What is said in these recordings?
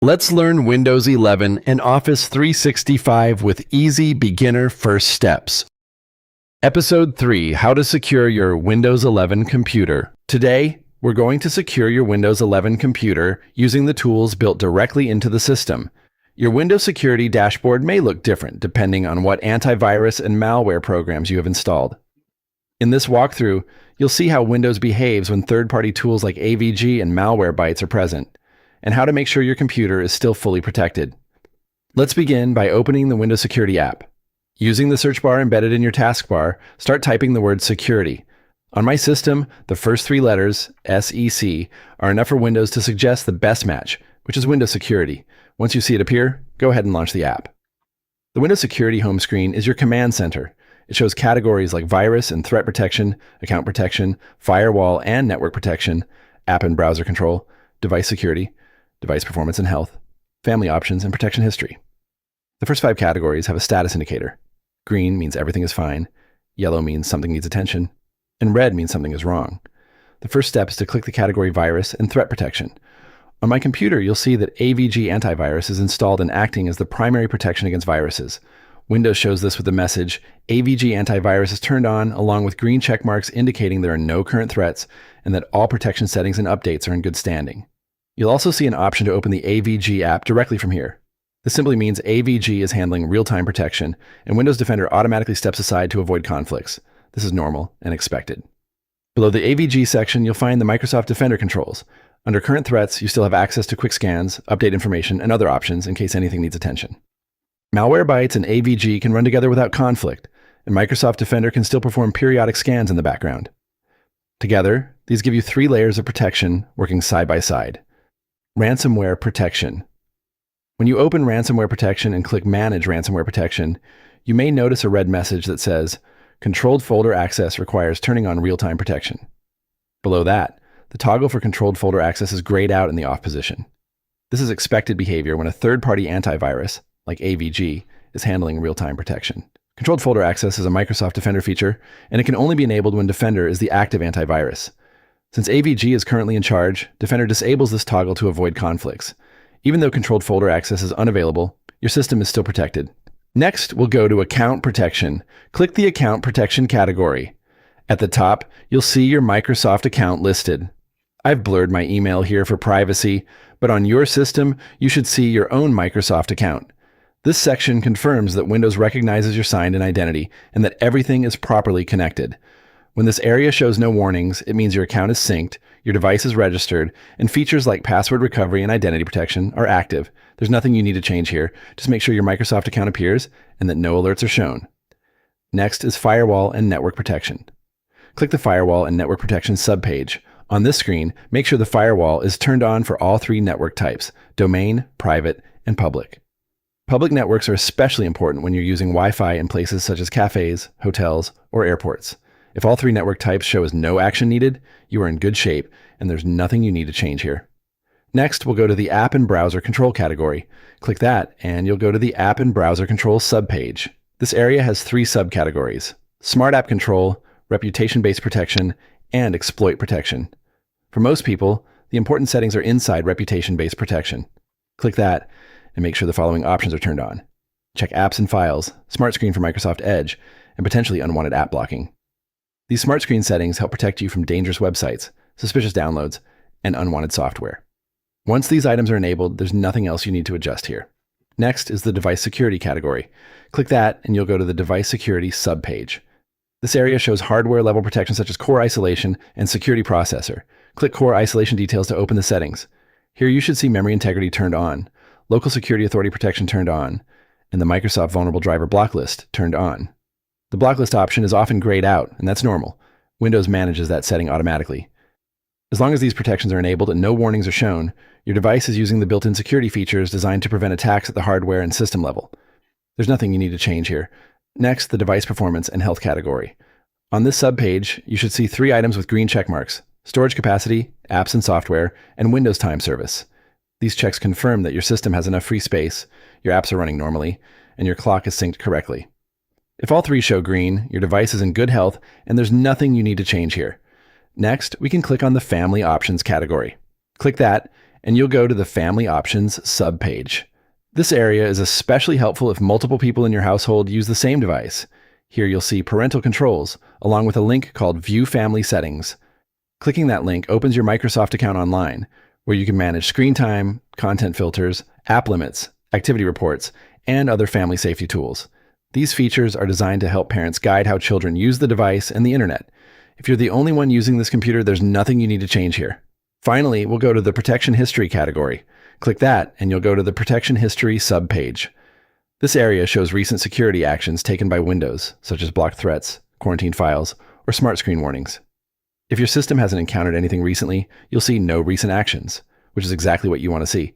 Let's learn Windows 11 and Office 365 with easy beginner first steps. Episode 3, How to Secure Your Windows 11 Computer. Today, we're going to secure your Windows 11 computer using the tools built directly into the system. Your Windows security dashboard may look different depending on what antivirus and malware programs you have installed. In this walkthrough, you'll see how Windows behaves when third-party tools like AVG and Malwarebytes are present, and how to make sure your computer is still fully protected. Let's begin by opening the Windows Security app. Using the search bar embedded in your taskbar, start typing the word security. On my system, the first three letters, SEC, are enough for Windows to suggest the best match, which is Windows Security. Once you see it appear, go ahead and launch the app. The Windows Security home screen is your command center. It shows categories like virus and threat protection, account protection, firewall and network protection, app and browser control, device security, device performance and health, family options, and protection history. The first 5 categories have a status indicator. Green means everything is fine, yellow means something needs attention, and red means something is wrong. The first step is to click the category Virus and Threat Protection. On my computer, you'll see that AVG Antivirus is installed and acting as the primary protection against viruses. Windows shows this with the message, AVG Antivirus is turned on, along with green check marks indicating there are no current threats and that all protection settings and updates are in good standing. You'll also see an option to open the AVG app directly from here. This simply means AVG is handling real-time protection, and Windows Defender automatically steps aside to avoid conflicts. This is normal and expected. Below the AVG section, you'll find the Microsoft Defender controls. Under current threats, you still have access to quick scans, update information, and other options in case anything needs attention. Malwarebytes and AVG can run together without conflict, and Microsoft Defender can still perform periodic scans in the background. Together, these give you 3 layers of protection working side by side. Ransomware Protection. When you open Ransomware Protection and click Manage Ransomware Protection, you may notice a red message that says, Controlled folder access requires turning on real-time protection. Below that, the toggle for controlled folder access is grayed out in the off position. This is expected behavior when a third-party antivirus, like AVG, is handling real-time protection. Controlled folder access is a Microsoft Defender feature, and it can only be enabled when Defender is the active antivirus. Since AVG is currently in charge, Defender disables this toggle to avoid conflicts. Even though controlled folder access is unavailable, your system is still protected. Next, we'll go to Account Protection. Click the Account Protection category. At the top, you'll see your Microsoft account listed. I've blurred my email here for privacy, but on your system, you should see your own Microsoft account. This section confirms that Windows recognizes your signed-in identity and that everything is properly connected. When this area shows no warnings, it means your account is synced, your device is registered, and features like password recovery and identity protection are active. There's nothing you need to change here. Just make sure your Microsoft account appears and that no alerts are shown. Next is Firewall and Network Protection. Click the Firewall and Network Protection subpage. On this screen, make sure the firewall is turned on for all 3 network types: domain, private, and public. Public networks are especially important when you're using Wi-Fi in places such as cafes, hotels, or airports. If all 3 network types show as no action needed, you are in good shape, and there's nothing you need to change here. Next, we'll go to the App and Browser Control category. Click that, and you'll go to the App and Browser Control subpage. This area has 3 subcategories: Smart App Control, Reputation-Based Protection, and Exploit Protection. For most people, the important settings are inside Reputation-Based Protection. Click that, and make sure the following options are turned on. Check Apps and Files, Smart Screen for Microsoft Edge, and potentially unwanted app blocking. These smart screen settings help protect you from dangerous websites, suspicious downloads, and unwanted software. Once these items are enabled, there's nothing else you need to adjust here. Next is the Device Security category. Click that, and you'll go to the Device Security subpage. This area shows hardware-level protection such as Core Isolation and Security Processor. Click Core Isolation Details to open the settings. Here you should see Memory Integrity turned on, Local Security Authority Protection turned on, and the Microsoft Vulnerable Driver Block List turned on. The blocklist option is often grayed out, and that's normal. Windows manages that setting automatically. As long as these protections are enabled and no warnings are shown, your device is using the built-in security features designed to prevent attacks at the hardware and system level. There's nothing you need to change here. Next, the Device Performance and Health category. On this subpage, you should see 3 items with green check marks: Storage Capacity, Apps and Software, and Windows Time Service. These checks confirm that your system has enough free space, your apps are running normally, and your clock is synced correctly. If all 3 show green, your device is in good health, and there's nothing you need to change here. Next, we can click on the Family Options category. Click that, and you'll go to the Family Options subpage. This area is especially helpful if multiple people in your household use the same device. Here you'll see parental controls, along with a link called View Family Settings. Clicking that link opens your Microsoft account online, where you can manage screen time, content filters, app limits, activity reports, and other family safety tools. These features are designed to help parents guide how children use the device and the internet. If you're the only one using this computer, there's nothing you need to change here. Finally, we'll go to the Protection History category. Click that, and you'll go to the Protection History subpage. This area shows recent security actions taken by Windows, such as blocked threats, quarantined files, or smart screen warnings. If your system hasn't encountered anything recently, you'll see no recent actions, which is exactly what you want to see.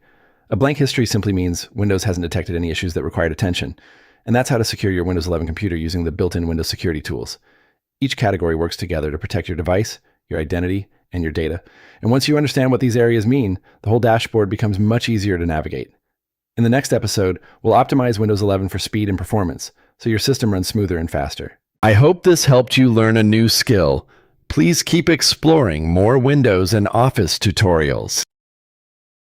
A blank history simply means Windows hasn't detected any issues that required attention, and that's how to secure your Windows 11 computer using the built-in Windows security tools. Each category works together to protect your device, your identity, and your data. And once you understand what these areas mean, the whole dashboard becomes much easier to navigate. In the next episode, we'll optimize Windows 11 for speed and performance, so your system runs smoother and faster. I hope this helped you learn a new skill. Please keep exploring more Windows and Office tutorials.